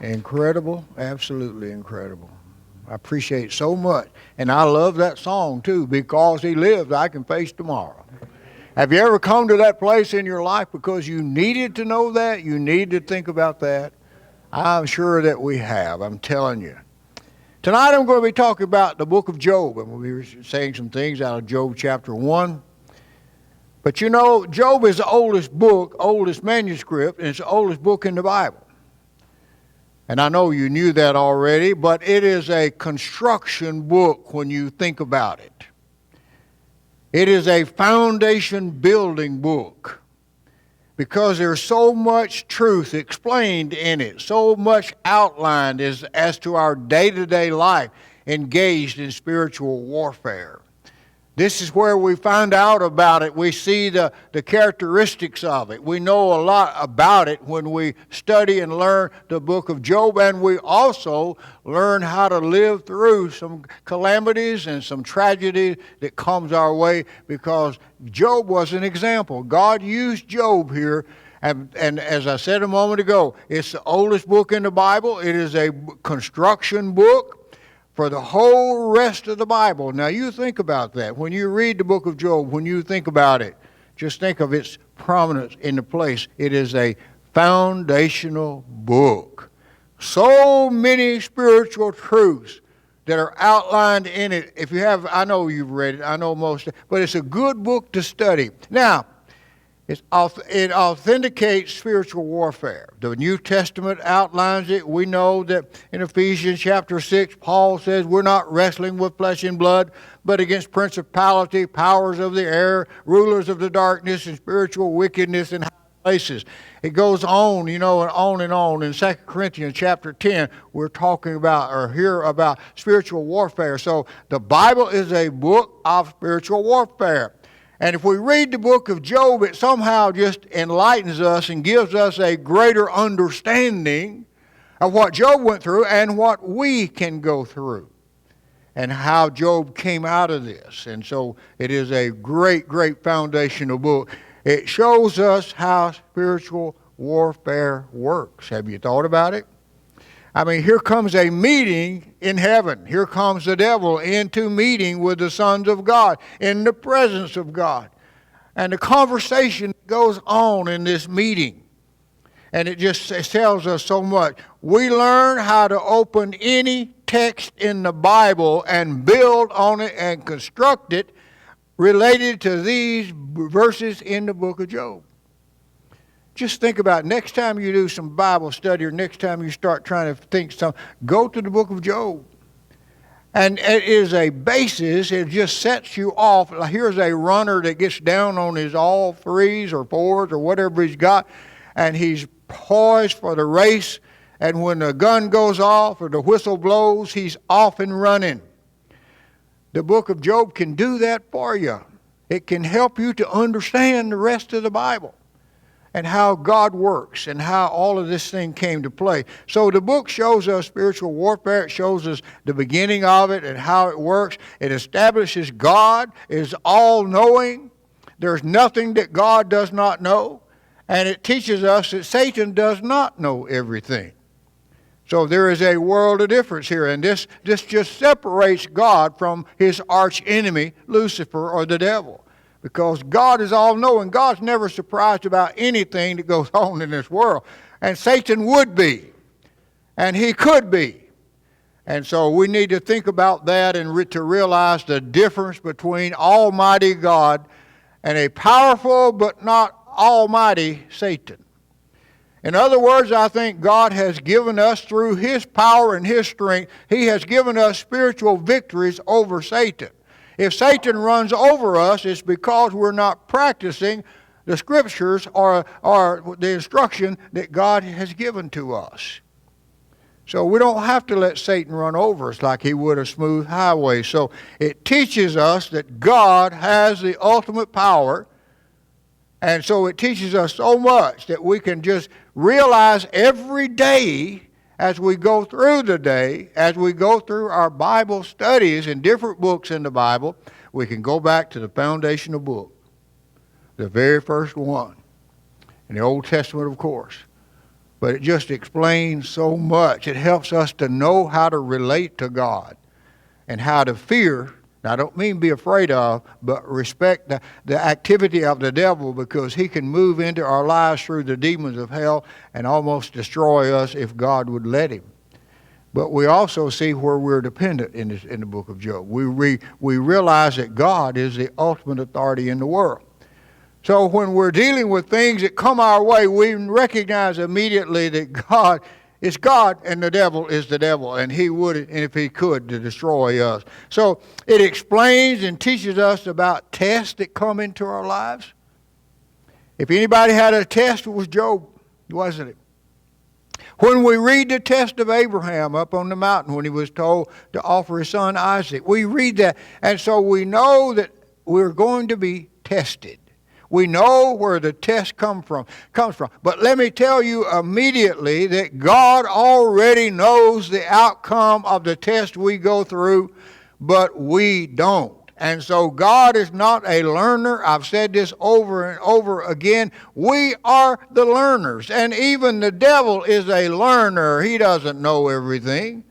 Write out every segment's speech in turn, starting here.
Incredible, absolutely incredible. I appreciate it so much. And I love that song too, because he lives, I can face tomorrow. Have you ever come to that place in your life because you needed to know that? You needed to think about that? I'm sure that we have, I'm telling you. Tonight I'm going to be talking about the book of Job. I'm going to be saying some things out of Job chapter 1. But you know, Job is the oldest book, oldest manuscript, and it's the oldest book in the Bible. And I know you knew that already, but it is a construction book when you think about it. It is a foundation building book because there's so much truth explained in it, so much outlined as to our day-to-day life engaged in spiritual warfare. This is where we find out about it. We see the characteristics of it. We know a lot about it when we study and learn the book of Job, and we also learn how to live through some calamities and some tragedy that comes our way, because Job was an example. God used Job here, and as I said a moment ago, it's the oldest book in the Bible. It is a construction book for the whole rest of the Bible. Now you think about that. When you read the book of Job, when you think about it, just think of its prominence in the place. It is a foundational book. So many spiritual truths that are outlined in it. If you have, I know you've read it, I know most, but it's a good book to study. Now, it authenticates spiritual warfare. The New Testament outlines it. We know that in Ephesians chapter 6, Paul says we're not wrestling with flesh and blood, but against principality, powers of the air, rulers of the darkness, and spiritual wickedness in high places. It goes on, and on and on. In 2 Corinthians chapter 10, we're talking about or hear about spiritual warfare. So the Bible is a book of spiritual warfare. And if we read the book of Job, it somehow just enlightens us and gives us a greater understanding of what Job went through and what we can go through and how Job came out of this. And so it is a great, great foundational book. It shows us how spiritual warfare works. Have you thought about it? I mean, here comes a meeting in heaven. Here comes the devil into meeting with the sons of God in the presence of God. And the conversation goes on in this meeting. And it tells us so much. We learn how to open any text in the Bible and build on it and construct it related to these verses in the book of Job. Just think about it. Next time you do some Bible study or next time you start trying to think something, go to the book of Job. And it is a basis. It just sets you off. Here's a runner that gets down on his all threes or fours or whatever he's got, and he's poised for the race. And when the gun goes off or the whistle blows, he's off and running. The book of Job can do that for you. It can help you to understand the rest of the Bible and how God works and how all of this thing came to play. So the book shows us spiritual warfare. It shows us the beginning of it and how it works. It establishes God is all-knowing. There's nothing that God does not know. And it teaches us that Satan does not know everything. So there is a world of difference here. And this just separates God from his arch enemy, Lucifer, or the devil. Because God is all-knowing. God's never surprised about anything that goes on in this world. And Satan would be. And he could be. And so we need to think about that and to realize the difference between Almighty God and a powerful but not almighty Satan. In other words, I think God has given us, through his power and his strength, he has given us spiritual victories over Satan. If Satan runs over us, it's because we're not practicing the scriptures or the instruction that God has given to us. So we don't have to let Satan run over us like he would a smooth highway. So it teaches us that God has the ultimate power. And so it teaches us so much that we can just realize every day as we go through the day, as we go through our Bible studies in different books in the Bible, we can go back to the foundational book, the very first one, in the Old Testament, of course. but it just explains so much. It helps us to know how to relate to God and how to fear. Now, I don't mean be afraid of, but respect the activity of the devil, because he can move into our lives through the demons of hell and almost destroy us if God would let him. But we also see where we're dependent in the book of Job. We realize that God is the ultimate authority in the world. So when we're dealing with things that come our way, we recognize immediately that God is God and the devil is the devil, and he would, and if he could, to destroy us. So it explains and teaches us about tests that come into our lives. If anybody had a test, it was Job, wasn't it? When we read the test of Abraham up on the mountain when he was told to offer his son Isaac, we read that, and so we know that we're going to be tested. We know where the test comes from. But let me tell you immediately that God already knows the outcome of the test we go through, but we don't. And so God is not a learner. I've said this over and over again. We are the learners. And even the devil is a learner. He doesn't know everything.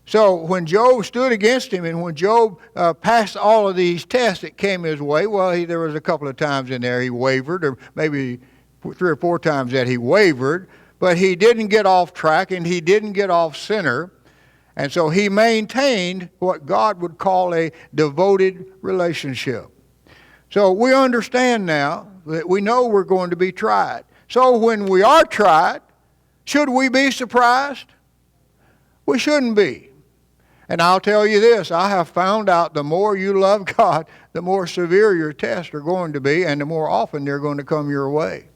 So when Job stood against him, and when Job passed all of these tests that came his way, well, there was a couple of times in there he wavered, or maybe 3 or 4 times that he wavered, but he didn't get off track and he didn't get off center. And so he maintained what God would call a devoted relationship. So we understand now that we know we're going to be tried. So when we are tried, should we be surprised? We shouldn't be. And I'll tell you this, I have found out the more you love God, the more severe your tests are going to be, and the more often they're going to come your way.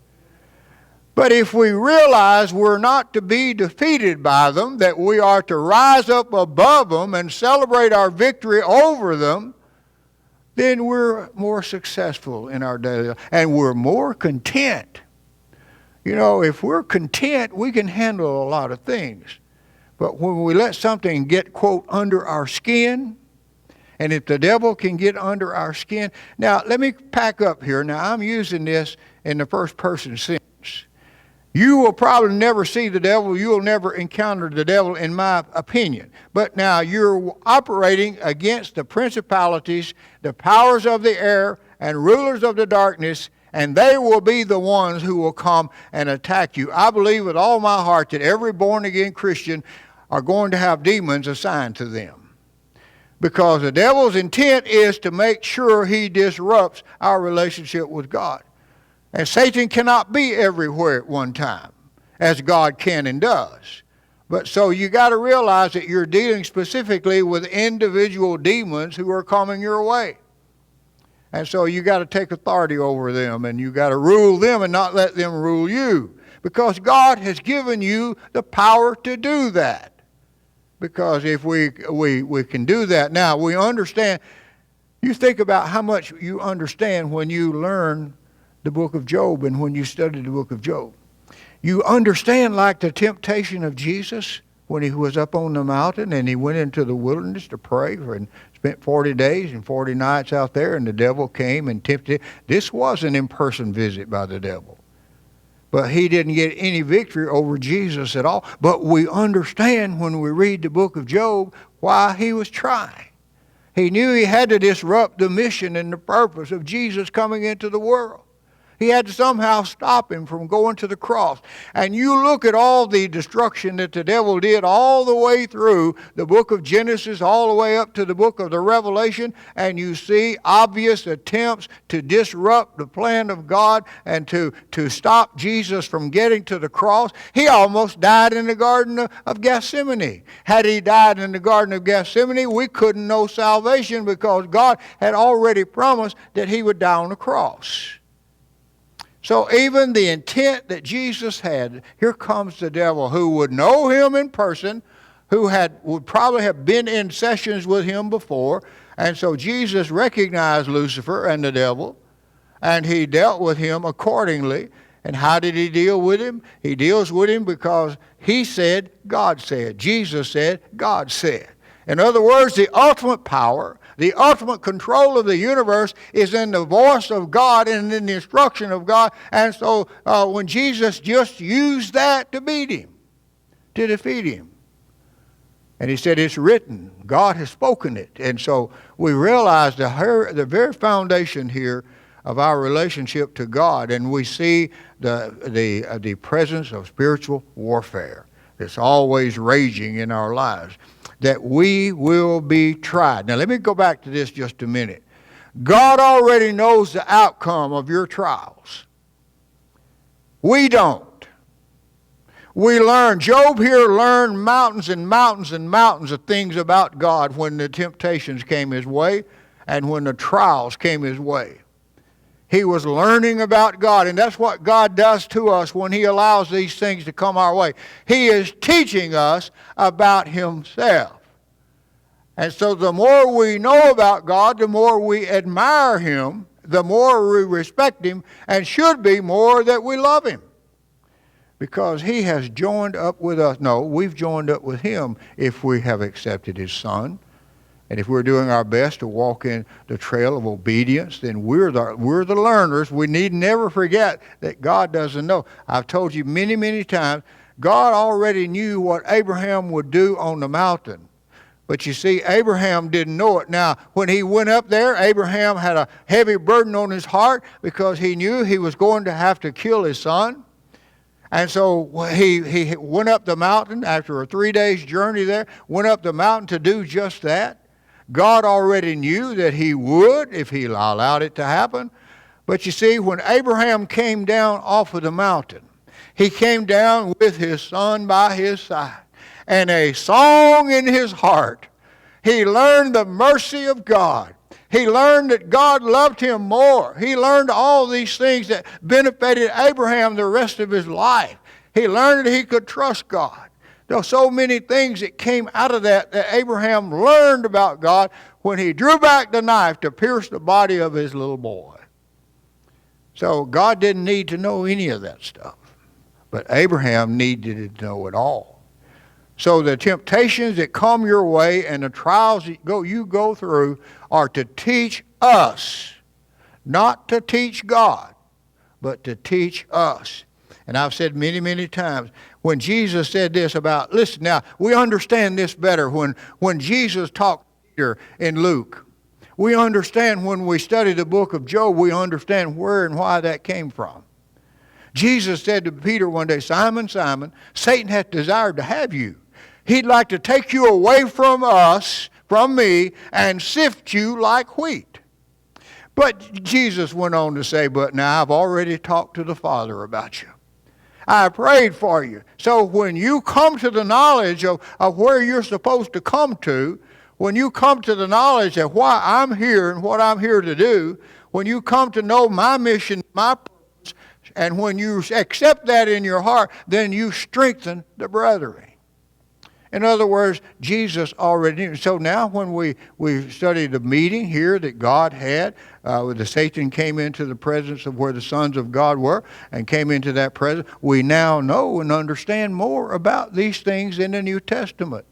But if we realize we're not to be defeated by them, that we are to rise up above them and celebrate our victory over them, then we're more successful in our daily life, and we're more content. You know, if we're content, we can handle a lot of things. But when we let something get, quote, under our skin, and if the devil can get under our skin. Now, let me pack up here. Now, I'm using this in the first person sense. You will probably never see the devil. You will never encounter the devil, in my opinion. But now you're operating against the principalities, the powers of the air, and rulers of the darkness, and they will be the ones who will come and attack you. I believe with all my heart that every born-again Christian are going to have demons assigned to them. Because the devil's intent is to make sure he disrupts our relationship with God. And Satan cannot be everywhere at one time, as God can and does. But so you got to realize that you're dealing specifically with individual demons who are coming your way. And so you got to take authority over them, and you got to rule them and not let them rule you. Because God has given you the power to do that. Because if we can do that. Now, we understand. You think about how much you understand when you learn the book of Job and when you study the book of Job. You understand, like the temptation of Jesus when he was up on the mountain and he went into the wilderness to pray and spent 40 days and 40 nights out there, and the devil came and tempted him. This was an in-person visit by the devil. But he didn't get any victory over Jesus at all. But we understand when we read the book of Job why he was trying. He knew he had to disrupt the mission and the purpose of Jesus coming into the world. He had to somehow stop him from going to the cross. And you look at all the destruction that the devil did all the way through the book of Genesis, all the way up to the book of the Revelation, and you see obvious attempts to disrupt the plan of God and to stop Jesus from getting to the cross. He almost died in the Garden of Gethsemane. Had he died in the Garden of Gethsemane, we couldn't know salvation because God had already promised that he would die on the cross. So even the intent that Jesus had, here comes the devil who would know him in person, who would probably have been in sessions with him before. And so Jesus recognized Lucifer and the devil, and he dealt with him accordingly. And how did he deal with him? He deals with him because he said, God said. Jesus said, God said. In other words, the ultimate power The ultimate control of the universe is in the voice of God and in the instruction of God. And so when Jesus just used that to beat him, to defeat him. And he said, it's written. God has spoken it. And so we realize the very foundation here of our relationship to God, and we see the presence of spiritual warfare that's always raging in our lives, that we will be tried. Now let me go back to this just a minute. God already knows the outcome of your trials. We don't. We learn, Job here learned mountains and mountains and mountains of things about God when the temptations came his way and when the trials came his way. He was learning about God, and that's what God does to us when he allows these things to come our way. He is teaching us about himself. And so the more we know about God, the more we admire him, the more we respect him, and should be more that we love him. Because he has joined up with us. No, we've joined up with him if we have accepted his Son. And if we're doing our best to walk in the trail of obedience, then we're the learners. We need never forget that God doesn't know. I've told you many, many times, God already knew what Abraham would do on the mountain. But you see, Abraham didn't know it. Now, when he went up there, Abraham had a heavy burden on his heart because he knew he was going to have to kill his son. And so he went up the mountain after a 3 days journey there, went up the mountain to do just that. God already knew that he would if he allowed it to happen. But you see, when Abraham came down off of the mountain, he came down with his son by his side and a song in his heart. He learned the mercy of God. He learned that God loved him more. He learned all these things that benefited Abraham the rest of his life. He learned that he could trust God. There are so many things that came out of that Abraham learned about God when he drew back the knife to pierce the body of his little boy. So God didn't need to know any of that stuff. But Abraham needed to know it all. So the temptations that come your way and the trials that you go through are to teach us, not to teach God, but to teach us. And I've said many, many times, when Jesus said this about, listen now, we understand this better when Jesus talked to Peter in Luke. We understand when we study the book of Job, we understand where and why that came from. Jesus said to Peter one day, Simon, Simon, Satan hath desired to have you. He'd like to take you away from us, from me, and sift you like wheat. But Jesus went on to say, but now I've already talked to the Father about you. I prayed for you. So when you come to the knowledge of where you're supposed to come to, when you come to the knowledge of why I'm here and what I'm here to do, when you come to know my mission, my purpose, and when you accept that in your heart, then you strengthen the brethren. In other words, Jesus already knew. So now when we study the meeting here that God had, where the Satan came into the presence of where the sons of God were and came into that presence, we now know and understand more about these things in the New Testament.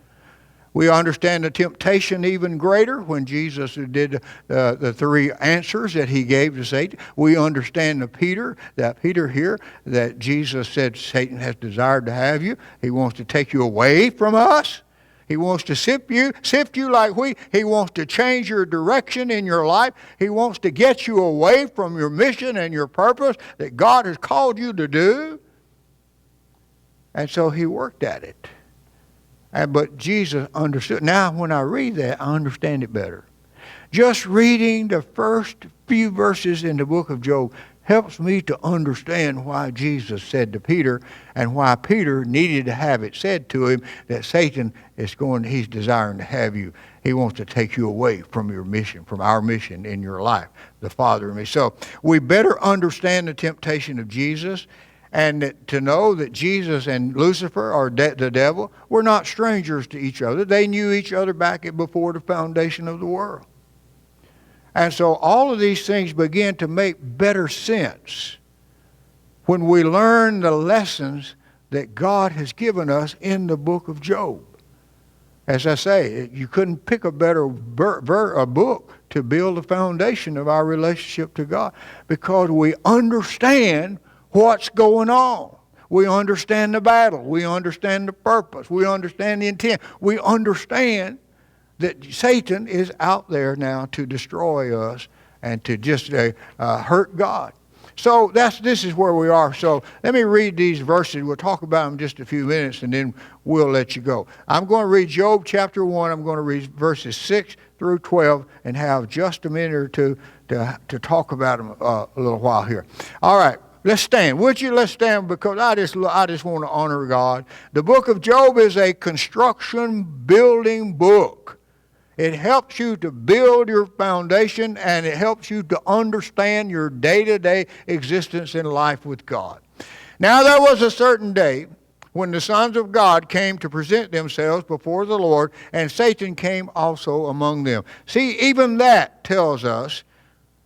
We understand the temptation even greater when Jesus did the three answers that he gave to Satan. We understand that Peter here, that Jesus said Satan has desired to have you. He wants to take you away from us. He wants to sift you like wheat. He wants to change your direction in your life. He wants to get you away from your mission and your purpose that God has called you to do. And so he worked at it. But Jesus understood. Now, when I read that, I understand it better. Just reading the first few verses in the book of Job helps me to understand why Jesus said to Peter and why Peter needed to have it said to him that Satan he's desiring to have you. He wants to take you away from your mission, from our mission in your life, the Father and me. So we better understand the temptation of Jesus. And to know that Jesus and Lucifer, or the devil, were not strangers to each other. They knew each other back before the foundation of the world. And so all of these things begin to make better sense when we learn the lessons that God has given us in the book of Job. As I say, you couldn't pick a better a book to build the foundation of our relationship to God, because we understand what's going on. We understand the battle. We understand the purpose. We understand the intent. We understand that Satan is out there now to destroy us and to just hurt God. So this is where we are. So let me read these verses. We'll talk about them in just a few minutes, and then we'll let you go. I'm going to read Job chapter 1. I'm going to read verses 6 through 12 and have just a minute or two to talk about them a little while here. All right. Let's stand. Would you? Let's stand, because I just want to honor God. The book of Job is a construction building book. It helps you to build your foundation, and it helps you to understand your day-to-day existence in life with God. Now there was a certain day when the sons of God came to present themselves before the Lord, and Satan came also among them. See, even that tells us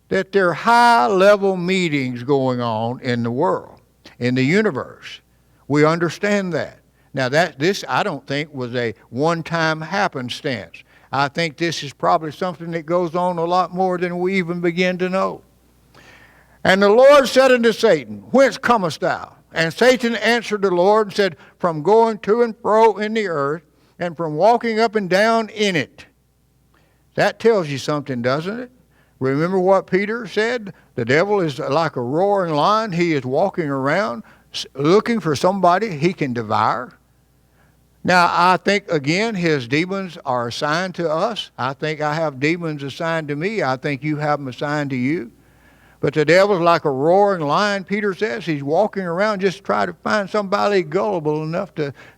that there are high-level meetings going on in the world, in the universe. We understand that. Now, this I don't think was a one-time happenstance. I think this is probably something that goes on a lot more than we even begin to know. And the Lord said unto Satan, Whence comest thou? And Satan answered the Lord and said, From going to and fro in the earth, and from walking up and down in it. That tells you something, doesn't it? Remember what Peter said? The devil is like a roaring lion. He is walking around looking for somebody he can devour. Now, I think, again, his demons are assigned to us. I think I have demons assigned to me. I think you have them assigned to you. But the devil's like a roaring lion, Peter says. He's walking around just trying to find somebody gullible enough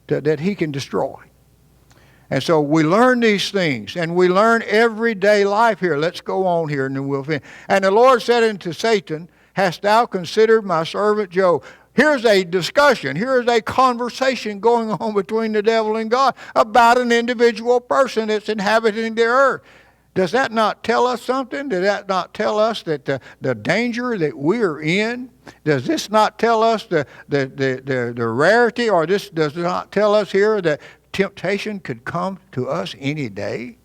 that he can destroy. And so we learn these things, and we learn everyday life here. Let's go on here, and then we'll finish. And the Lord said unto Satan, Hast thou considered my servant Job? Here's a discussion. Here's a conversation going on between the devil and God about an individual person that's inhabiting the earth. Does that not tell us something? Does that not tell us that the danger that we're in? Does this not tell us the rarity, or this does not tell us here that temptation could come to us any day?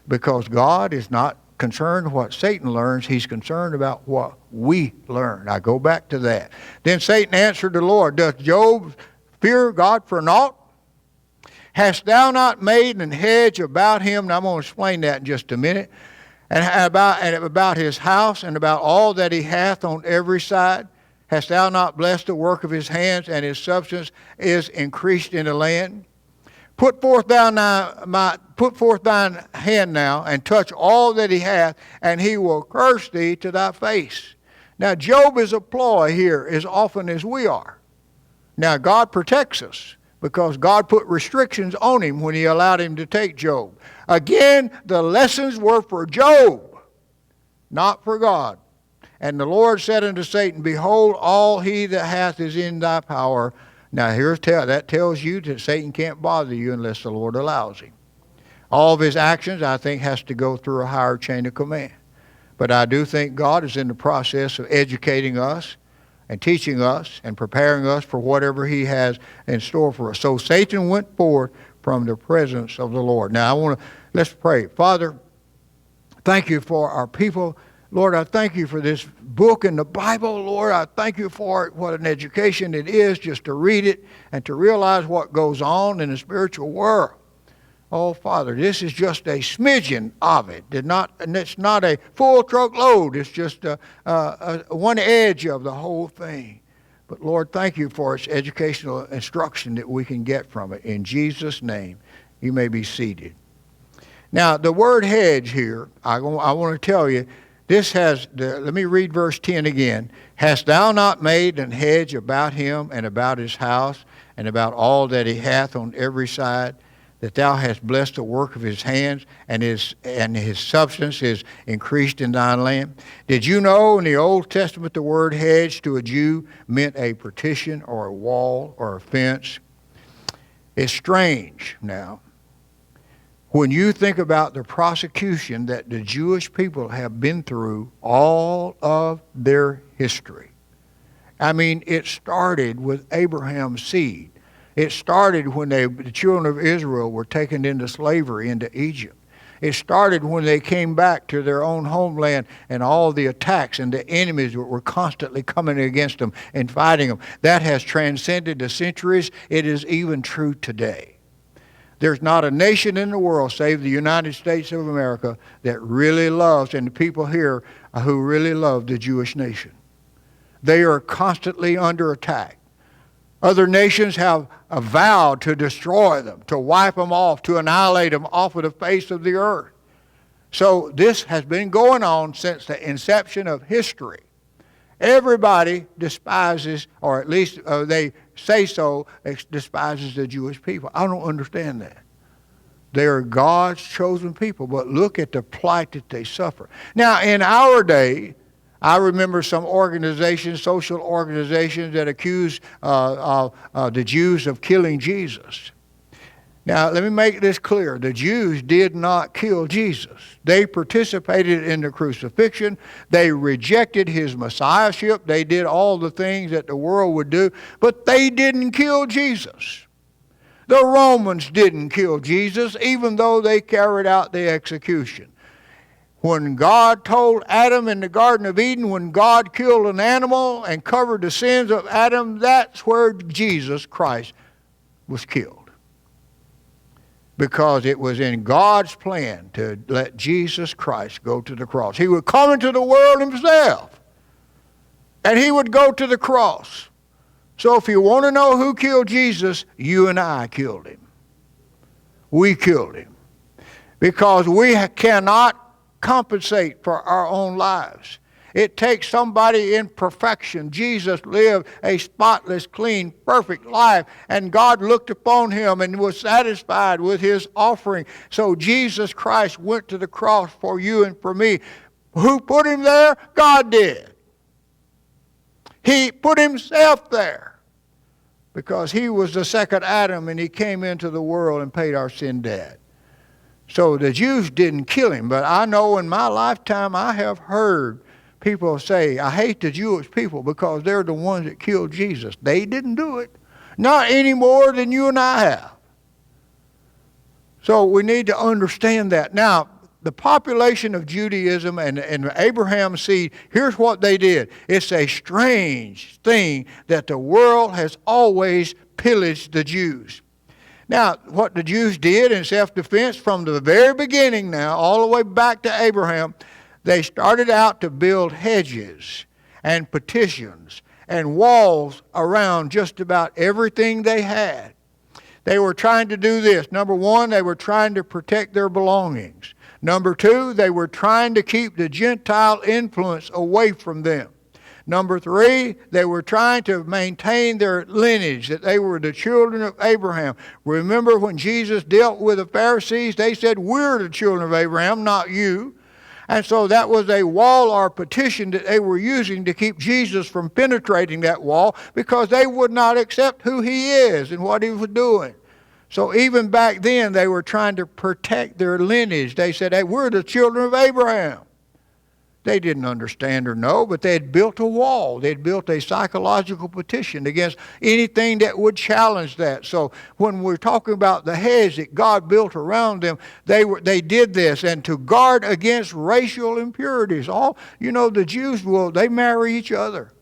Because God is not concerned what Satan learns. He's concerned about what we learn. I go back to that. Then Satan answered the Lord, Doth Job fear God for naught? Hast thou not made an hedge about him? Now I'm going to explain that in just a minute. And about his house, and about all that he hath on every side. Hast thou not blessed the work of his hands, and his substance is increased in the land? Put forth thine hand now, and touch all that he hath, and he will curse thee to thy face. Now, Job is a ploy here as often as we are. Now, God protects us, because God put restrictions on him when he allowed him to take Job. Again, the lessons were for Job, not for God. And the Lord said unto Satan, Behold, all he that hath is in thy power. Now, that tells you that Satan can't bother you unless the Lord allows him. All of his actions, I think, has to go through a higher chain of command. But I do think God is in the process of educating us and teaching us and preparing us for whatever he has in store for us. So Satan went forth from the presence of the Lord. Now, let's pray. Father, thank you for our people. Lord, I thank you for this book in the Bible. Lord, I thank you for it. What an education it is just to read it and to realize what goes on in the spiritual world. Oh, Father, this is just a smidgen of it. And it's not a full truckload. It's just one edge of the whole thing. But, Lord, thank you for its educational instruction that we can get from it. In Jesus' name, you may be seated. Now, the word hedge here, I want to tell you, let me read verse 10 again. Hast thou not made an hedge about him and about his house and about all that he hath on every side, that thou hast blessed the work of his hands, and his substance is increased in thine land? Did you know in the Old Testament the word hedge to a Jew meant a partition or a wall or a fence? It's strange now, when you think about the prosecution that the Jewish people have been through all of their history. I mean, it started with Abraham's seed. It started when the children of Israel were taken into slavery into Egypt. It started when they came back to their own homeland and all the attacks and the enemies were constantly coming against them and fighting them. That has transcended the centuries. It is even true today. There's not a nation in the world save the United States of America that really loves, and the people here who really love the Jewish nation. They are constantly under attack. Other nations have vowed to destroy them, to wipe them off, to annihilate them off of the face of the earth. So this has been going on since the inception of history. Everybody despises, or at least they say so, despises the Jewish people. I don't understand that. They are God's chosen people, but look at the plight that they suffer. Now, in our day, I remember some organizations, social organizations, that accused the Jews of killing Jesus. Now, let me make this clear. The Jews did not kill Jesus. They participated in the crucifixion. They rejected his messiahship. They did all the things that the world would do, but they didn't kill Jesus. The Romans didn't kill Jesus, even though they carried out the execution. When God told Adam in the Garden of Eden, when God killed an animal and covered the sins of Adam, that's where Jesus Christ was killed. Because it was in God's plan to let Jesus Christ go to the cross. He would come into the world himself, and he would go to the cross. So if you want to know who killed Jesus, you and I killed him. We killed him. Because we cannot compensate for our own lives. It takes somebody in perfection. Jesus lived a spotless, clean, perfect life, and God looked upon him and was satisfied with his offering. So Jesus Christ went to the cross for you and for me. Who put him there? God did. He put himself there because he was the second Adam, and he came into the world and paid our sin debt. So the Jews didn't kill him, but I know in my lifetime I have heard people say, I hate the Jewish people because they're the ones that killed Jesus. They didn't do it. Not any more than you and I have. So we need to understand that. Now, the population of Judaism and Abraham's seed, here's what they did. It's a strange thing that the world has always pillaged the Jews. Now, what the Jews did in self-defense from the very beginning now, all the way back to Abraham, they started out to build hedges and petitions and walls around just about everything they had. They were trying to do this. Number one, they were trying to protect their belongings. Number two, they were trying to keep the Gentile influence away from them. Number three, they were trying to maintain their lineage, that they were the children of Abraham. Remember when Jesus dealt with the Pharisees, they said, we're the children of Abraham, not you. And so that was a wall or petition that they were using to keep Jesus from penetrating that wall because they would not accept who he is and what he was doing. So even back then, they were trying to protect their lineage. They said, hey, we're the children of Abraham. They didn't understand or know, but they had built a wall. They had built a psychological petition against anything that would challenge that. So when we're talking about the hedge that God built around them, they did this, and to guard against racial impurities. The Jews they marry each other.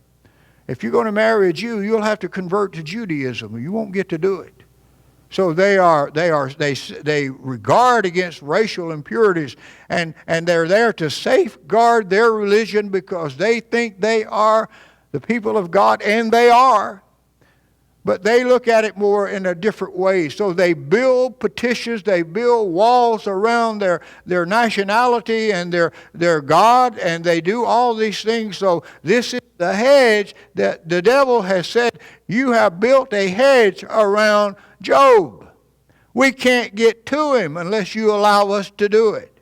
If you're going to marry a Jew, you'll have to convert to Judaism. You won't get to do it. So they regard against racial impurities, and they're there to safeguard their religion because they think they are the people of God, and they are. But they look at it more in a different way. So they build petitions, they build walls around their nationality and their God, and they do all these things. So this is the hedge that the devil has said, you have built a hedge around Job. We can't get to him unless you allow us to do it.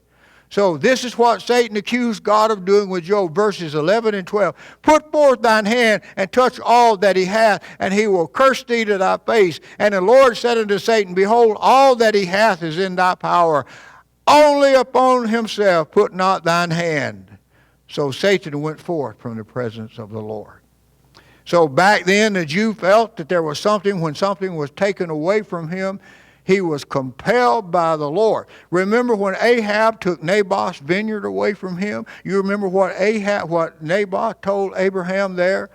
So this is what Satan accused God of doing with Job, verses 11 and 12. Put forth thine hand and touch all that he hath, and he will curse thee to thy face. And the Lord said unto Satan, behold, all that he hath is in thy power. Only upon himself put not thine hand. So Satan went forth from the presence of the Lord. So back then the Jew felt that there was something, when something was taken away from him, he was compelled by the Lord. Remember when Ahab took Naboth's vineyard away from him? You remember what Naboth told Abraham there?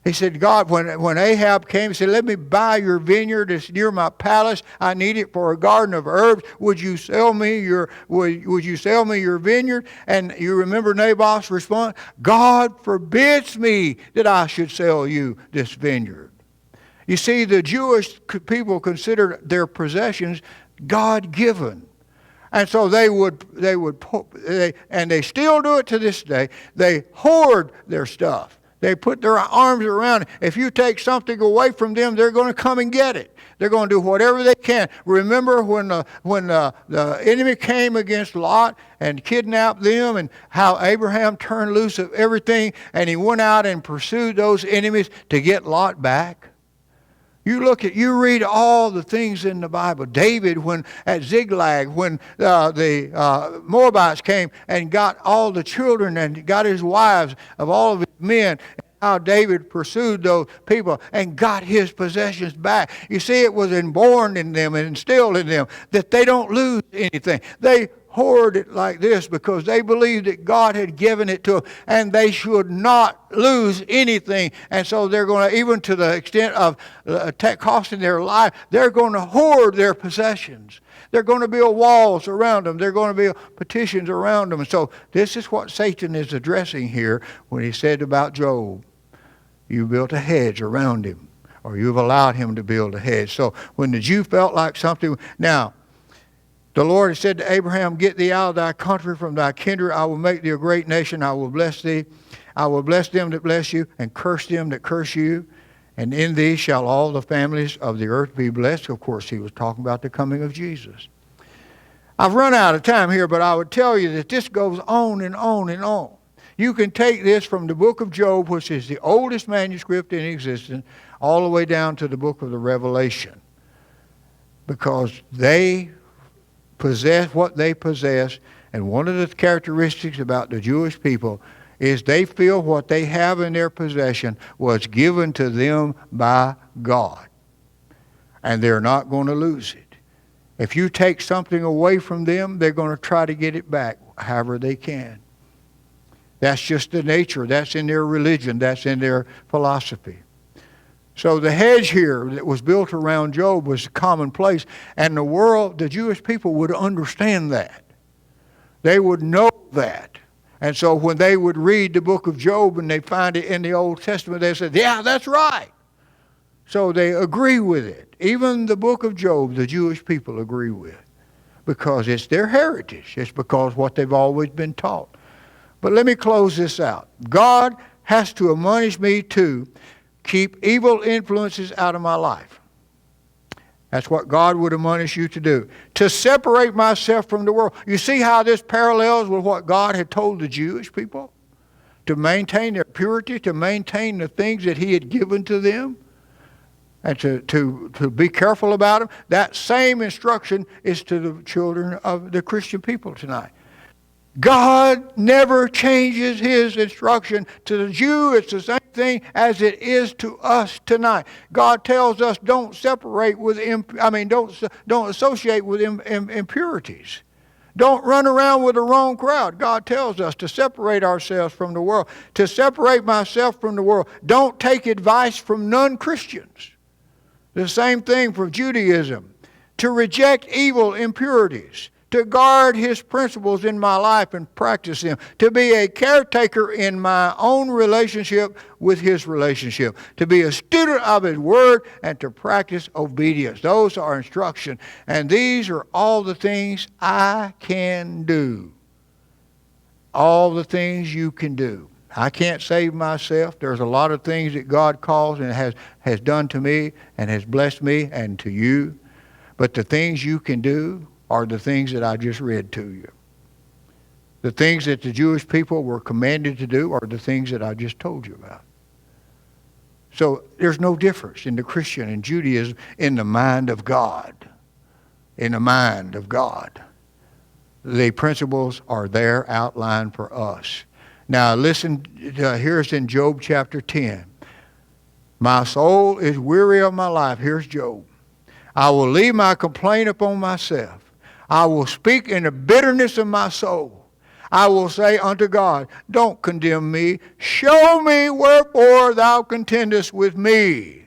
He said, God, when Ahab came, he said, let me buy your vineyard. It's near my palace. I need it for a garden of herbs. Would you sell me your vineyard? And you remember Naboth's response? God forbids me that I should sell you this vineyard. You see, the Jewish people considered their possessions God-given. And so and they still do it to this day. They hoard their stuff. They put their arms around it. If you take something away from them, they're going to come and get it. They're going to do whatever they can. Remember when the enemy came against Lot and kidnapped them, and how Abraham turned loose of everything, and he went out and pursued those enemies to get Lot back? You read all the things in the Bible. David, when at Ziklag, when the Moabites came and got all the children and got his wives of all of his men, how David pursued those people and got his possessions back. You see, it was inborn in them and instilled in them that they don't lose anything. They hoard it like this because they believed that God had given it to them and they should not lose anything. And so they're going to, even to the extent of costing their life, they're going to hoard their possessions. They're going to build walls around them. They're going to build petitions around them. And so this is what Satan is addressing here when he said about Job, you built a hedge around him, or you've allowed him to build a hedge. So when the Jew felt like something, now, the Lord said to Abraham, get thee out of thy country, from thy kindred. I will make thee a great nation. I will bless thee. I will bless them that bless you, and curse them that curse you. And in thee shall all the families of the earth be blessed. Of course, he was talking about the coming of Jesus. I've run out of time here, but I would tell you that this goes on and on and on. You can take this from the book of Job, which is the oldest manuscript in existence, all the way down to the book of the Revelation. Because they possess what they possess, and one of the characteristics about the Jewish people is they feel what they have in their possession was given to them by God, and they're not going to lose it. If you take something away from them, they're going to try to get it back however they can. That's just the nature. That's in their religion. That's in their philosophy. So the hedge here that was built around Job was commonplace, and the Jewish people would understand that. They would know that. And so when they would read the book of Job and they find it in the Old Testament, they said, yeah, that's right. So they agree with it. Even the book of Job, the Jewish people agree with, because it's their heritage. It's because what they've always been taught. But let me close this out. God has to admonish me to keep evil influences out of my life. That's what God would admonish you to do. To separate myself from the world. You see how this parallels with what God had told the Jewish people? To maintain their purity, to maintain the things that he had given to them, and to be careful about them. That same instruction is to the children of the Christian people tonight. God never changes his instruction. To the Jew, it's the same thing as it is to us tonight. God tells us don't separate with, don't associate with impurities. Don't run around with the wrong crowd. God tells us to separate ourselves from the world. To separate myself from the world. Don't take advice from non-Christians. The same thing for Judaism. To reject evil impurities. To guard his principles in my life and practice them. To be a caretaker in my own relationship with his relationship. To be a student of his word and to practice obedience. Those are instruction. And these are all the things I can do. All the things you can do. I can't save myself. There's a lot of things that God calls and has done to me and has blessed me and to you. But the things you can do are the things that I just read to you. The things that the Jewish people were commanded to do are the things that I just told you about. So there's no difference in the Christian and Judaism in the mind of God. In the mind of God. The principles are there outlined for us. Now listen, here's in Job chapter 10. My soul is weary of my life. Here's Job. I will leave my complaint upon myself. I will speak in the bitterness of my soul. I will say unto God, don't condemn me. Show me wherefore thou contendest with me.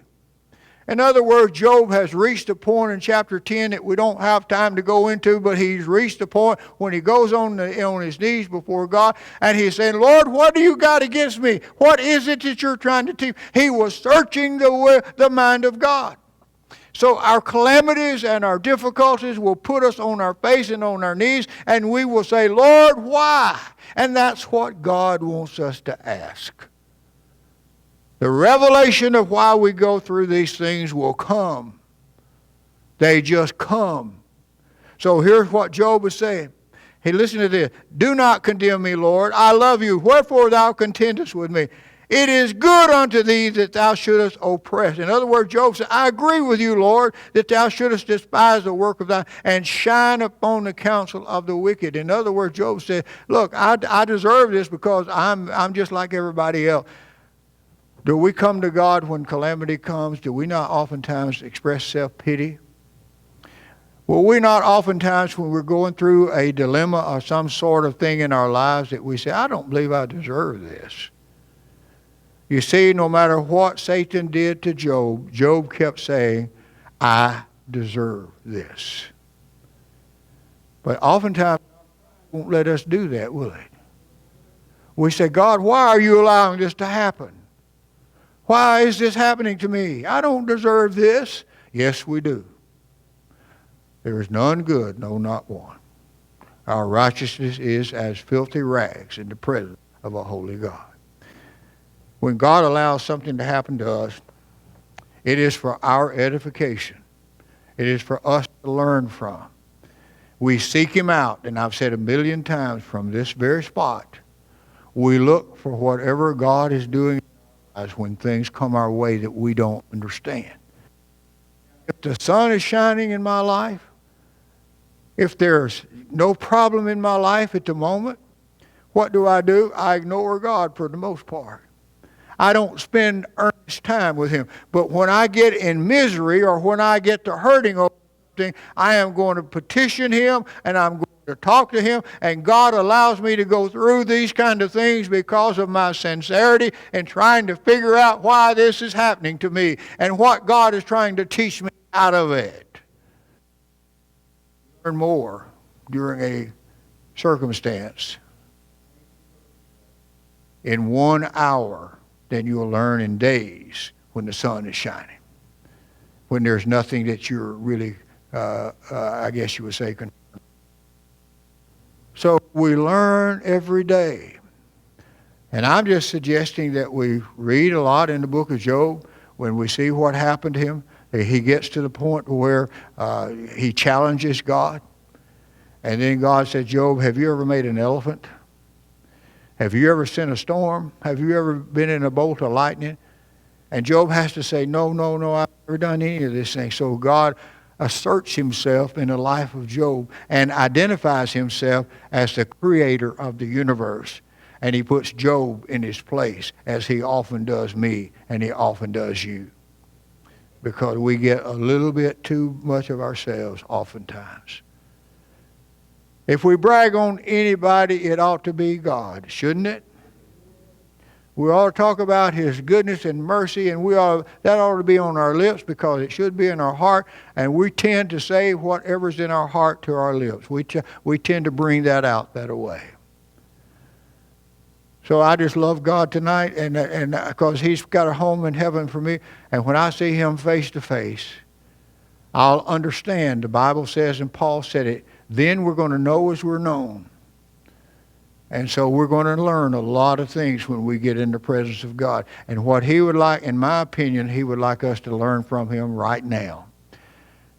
In other words, Job has reached a point in chapter 10 that we don't have time to go into, but he's reached a point when he goes on his knees before God and he's saying, Lord, what do you got against me? What is it that you're trying to teach? He was searching the mind of God. So our calamities and our difficulties will put us on our face and on our knees, and we will say, Lord, why? And that's what God wants us to ask. The revelation of why we go through these things will come. They just come. So here's what Job is saying. Hey, listen to this. Do not condemn me, Lord. I love you. Wherefore thou contendest with me. It is good unto thee that thou shouldest oppress. In other words, Job said, I agree with you, Lord, that thou shouldest despise the work of thine and shine upon the counsel of the wicked. In other words, Job said, look, I deserve this because I'm just like everybody else. Do we come to God when calamity comes? Do we not oftentimes express self-pity? Will we not oftentimes when we're going through a dilemma or some sort of thing in our lives that we say, I don't believe I deserve this? You see, no matter what Satan did to Job, Job kept saying, I deserve this. But oftentimes, he won't let us do that, will he? We say, God, why are you allowing this to happen? Why is this happening to me? I don't deserve this. Yes, we do. There is none good, no, not one. Our righteousness is as filthy rags in the presence of a holy God. When God allows something to happen to us, it is for our edification. It is for us to learn from. We seek him out, and I've said 1,000,000 times from this very spot, we look for whatever God is doing as when things come our way that we don't understand. If the sun is shining in my life, if there's no problem in my life at the moment, what do? I ignore God for the most part. I don't spend earnest time with him. But when I get in misery or when I get to hurting over something, I am going to petition him and I'm going to talk to him, and God allows me to go through these kind of things because of my sincerity and trying to figure out why this is happening to me and what God is trying to teach me out of it. Learn more during a circumstance in 1 hour than you'll learn in days when the sun is shining, when there's nothing that you're really, I guess you would say, so we learn every day. And I'm just suggesting that we read a lot in the book of Job when we see what happened to him. He gets to the point where he challenges God. And then God said, Job, have you ever made an elephant? Have you ever seen a storm? Have you ever been in a bolt of lightning? And Job has to say, no, I've never done any of this thing. So God asserts himself in the life of Job and identifies himself as the creator of the universe. And he puts Job in his place, as he often does me and he often does you. Because we get a little bit too much of ourselves oftentimes. If we brag on anybody, it ought to be God, shouldn't it? We ought to talk about his goodness and mercy, and that ought to be on our lips because it should be in our heart, and we tend to say whatever's in our heart to our lips. We tend to bring that out that way. So I just love God tonight, and because he's got a home in heaven for me, and when I see him face to face, I'll understand. The Bible says, and Paul said it, then we're going to know as we're known. And so we're going to learn a lot of things when we get in the presence of God. And what he would like, in my opinion, he would like us to learn from him right now.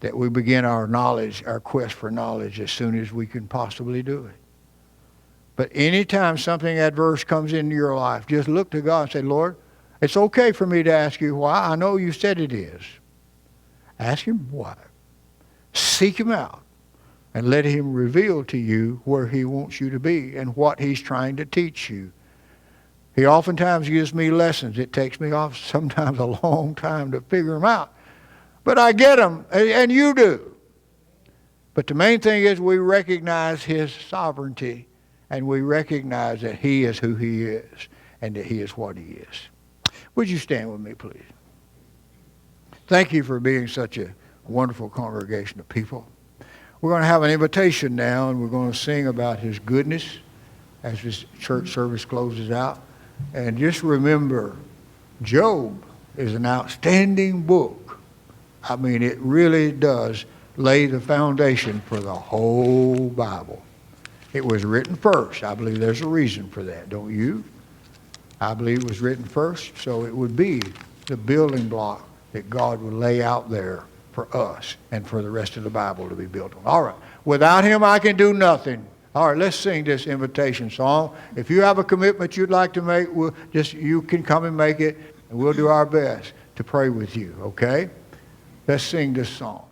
That we begin our knowledge, our quest for knowledge as soon as we can possibly do it. But anytime something adverse comes into your life, just look to God and say, Lord, it's okay for me to ask you why. I know you said it is. Ask him why. Seek him out. And let him reveal to you where he wants you to be and what he's trying to teach you. He oftentimes gives me lessons. It takes me off sometimes a long time to figure them out. But I get them, and you do. But the main thing is we recognize his sovereignty, and we recognize that he is who he is, and that he is what he is. Would you stand with me, please? Thank you for being such a wonderful congregation of people. We're going to have an invitation now, and we're going to sing about his goodness as this church service closes out. And just remember, Job is an outstanding book. I mean, it really does lay the foundation for the whole Bible. It was written first. I believe there's a reason for that, don't you? I believe it was written first, so it would be the building block that God would lay out there for us and for the rest of the Bible to be built on. All right. Without him, I can do nothing. All right, let's sing this invitation song. If you have a commitment you'd like to make, you can come and make it, and we'll do our best to pray with you, okay? Let's sing this song.